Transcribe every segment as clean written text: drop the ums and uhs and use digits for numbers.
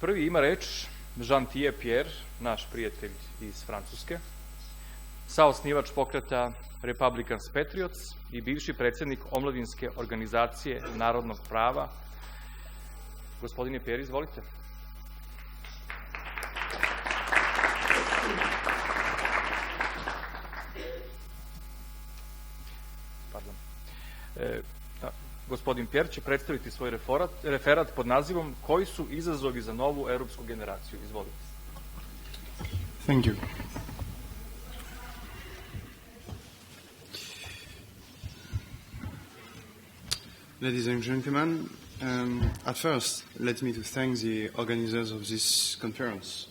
Prvi ima reč Žantiјe Pjer, naš prijatelj iz Francuske, saosnivač pokreta Republicans Patriots i bivši predsjednik Omladinske organizacije narodnog prava. Gospodine Pjeri, izvolite. Pardon. Gospodin Pjer će predstaviti svoj referat pod nazivom Koji su izazovi za novu europsku generaciju? Izvolite. Thank you. Ladies and gentlemen, at first, let me to thank the organizers of this conference.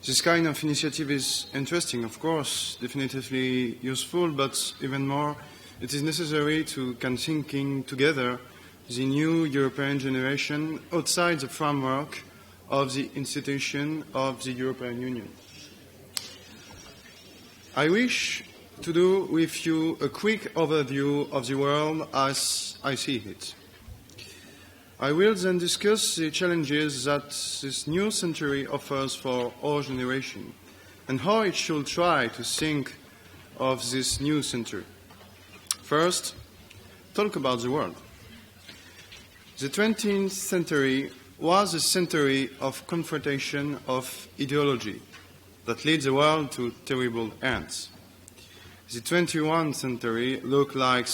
This kind of initiative is interesting, of course, definitively useful, but even more, it is necessary to thinking together the new European generation outside the framework of the institution of the European Union. I wish to do with you a quick overview of the world as I see it. I will then discuss the challenges that this new century offers for our generation and how it should try to think of this new century. First, talk about the world. The 20th century was a century of confrontation of ideology that led the world to terrible ends. The 21st century looked like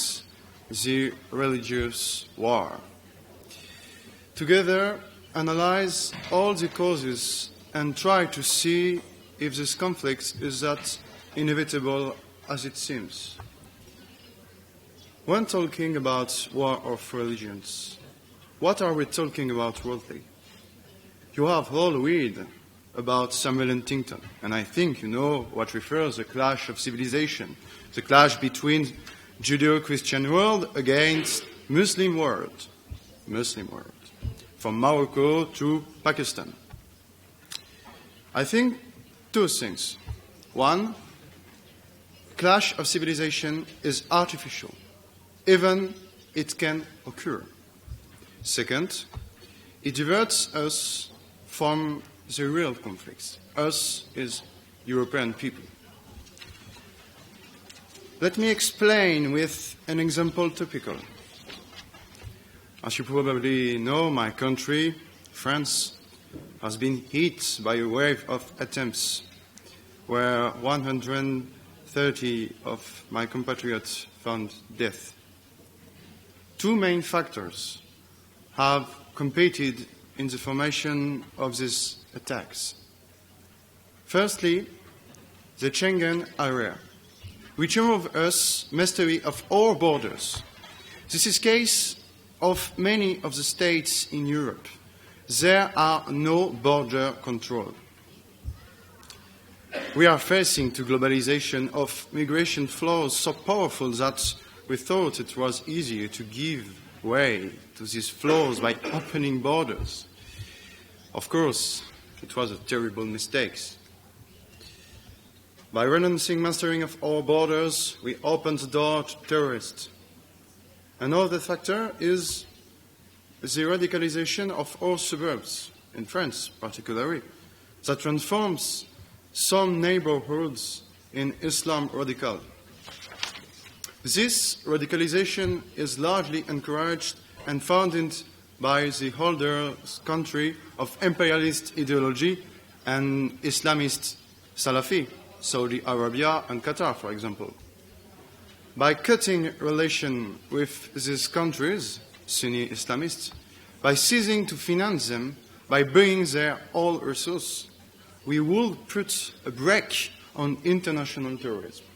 the religious war. Together, analyze all the causes and try to see if this conflict is that inevitable as it seems. When talking about war of religions, what are we talking about worldly? You have all read about Samuel Huntington, and I think you know what refers to the clash of civilization, the clash between Judeo-Christian world against Muslim world, from Morocco to Pakistan. I think two things. One, clash of civilization is artificial. Even it can occur. Second, it diverts us from the real conflicts. Us is European people. Let me explain with an example typical. As you probably know, my country, France, has been hit by a wave of attempts where 130 of my compatriots found death. Two main factors have competed in the formation of these attacks. Firstly, the Schengen area, which removes us mastery of all borders. This is the case of many of the states in Europe. There are no border control. We are facing to globalization of migration flows so powerful that we thought it was easier to give way to these flows by opening borders. Of course, it was a terrible mistake. By renouncing mastering of our borders, we opened the door to terrorists. Another factor is the radicalization of our suburbs, in France particularly, that transforms some neighborhoods in Islam radical. This radicalization is largely encouraged and funded by the holders country of imperialist ideology and Islamist Salafi, Saudi Arabia and Qatar, for example. By cutting relation with these countries, Sunni Islamists, by ceasing to finance them, by bringing their all resources, we will put a brake on international terrorism.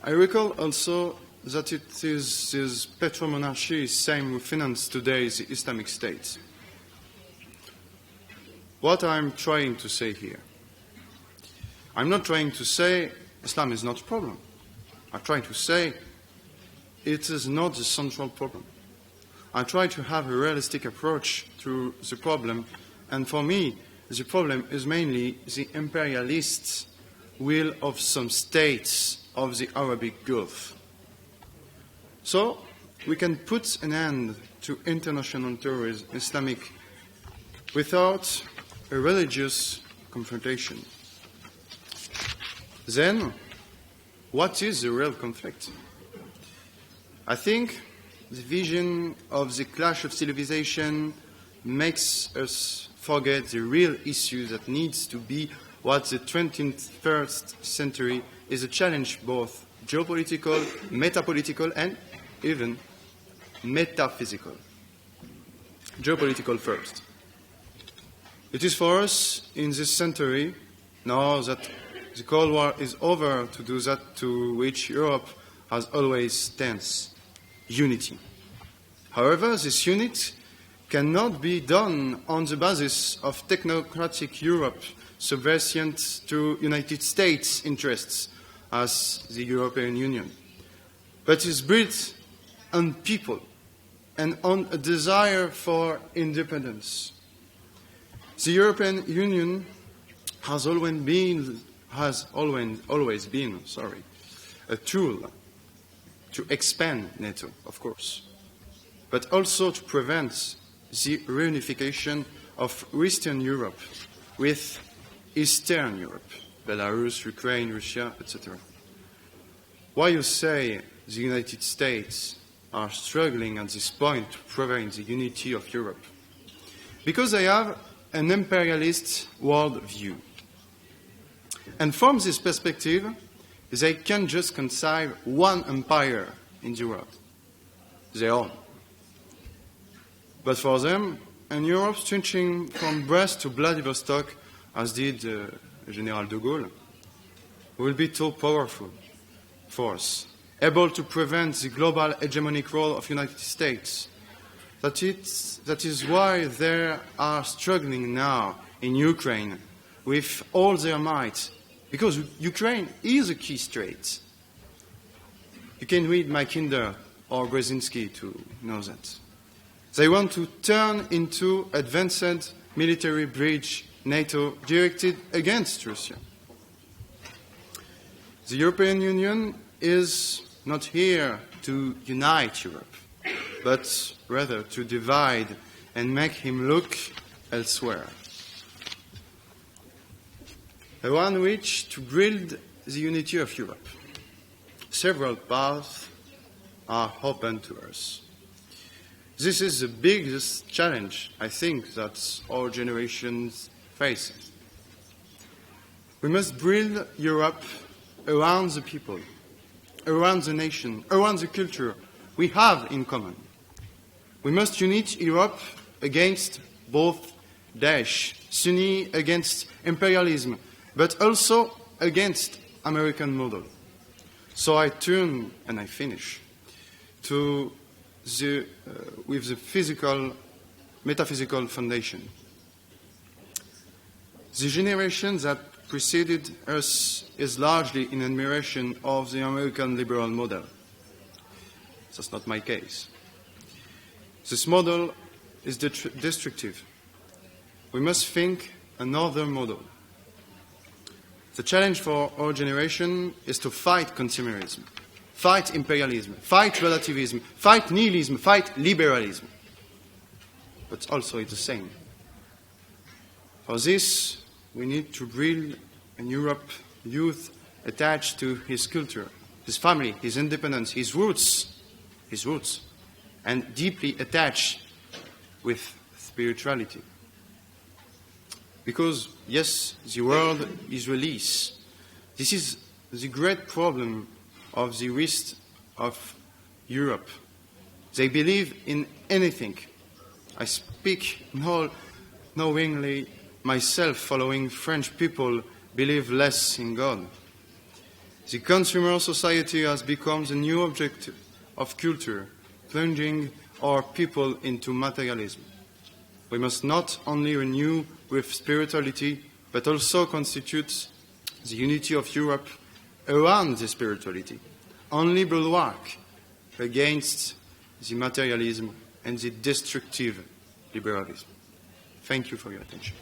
I recall also that it is this petro-monarchy same who finance today the Islamic State. What I'm trying to say here, I'm not trying to say Islam is not a problem. I'm trying to say it is not the central problem. I try to have a realistic approach to the problem, and for me, the problem is mainly the imperialist will of some states of the Arabic Gulf. So, we can put an end to international terrorism, Islamic without a religious confrontation. Then, what is the real conflict? I think the vision of the clash of civilization makes us forget the real issue that needs to be what the 21st century is a challenge both geopolitical, metapolitical, and even metaphysical. Geopolitical first. It is for us in this century, now that the Cold War is over, to do that to which Europe has always stands, unity. However, this unity cannot be done on the basis of technocratic Europe subservient to United States interests as the European Union, but is built on people and on a desire for independence. The European Union has always been a tool to expand NATO, of course, but also to prevent the reunification of Western Europe with Eastern Europe, Belarus, Ukraine, Russia, etc. Why you say the United States are struggling at this point to prevent the unity of Europe? Because they have an imperialist world view. And from this perspective, they can just conceive one empire in the world, their own. But for them, and Europe stretching from Brest to Vladivostok, as did General de Gaulle, will be too powerful force, able to prevent the global hegemonic role of United States. That is why they are struggling now in Ukraine with all their might, because Ukraine is a key strait. You can read Mackinder or Brzezinski to know that. They want to turn into advanced military bridge NATO directed against Russia. The European Union is not here to unite Europe, but rather to divide and make him look elsewhere. I want which to build the unity of Europe. Several paths are open to us. This is the biggest challenge, I think, that our generations face. We must build Europe around the people, around the nation, around the culture we have in common. We must unite Europe against both Daesh, Sunni against imperialism, but also against American model. So I turn, and I finish, to with the metaphysical foundation. The generation that preceded us is largely in admiration of the American liberal model. That's not my case. This model is destructive. We must think another model. The challenge for our generation is to fight consumerism, fight imperialism, fight relativism, fight nihilism, fight liberalism. But also it's the same. For this, we need to build in Europe youth attached to his culture, his family, his independence, his roots, and deeply attached with spirituality. Because, yes, the world is released. This is the great problem of the rest of Europe. They believe in anything. I speak knowingly myself, following French people, believe less in God. The consumer society has become the new object of culture, plunging our people into materialism. We must not only renew with spirituality, but also constitute the unity of Europe around the spirituality, only bulwark against the materialism and the destructive liberalism. Thank you for your attention.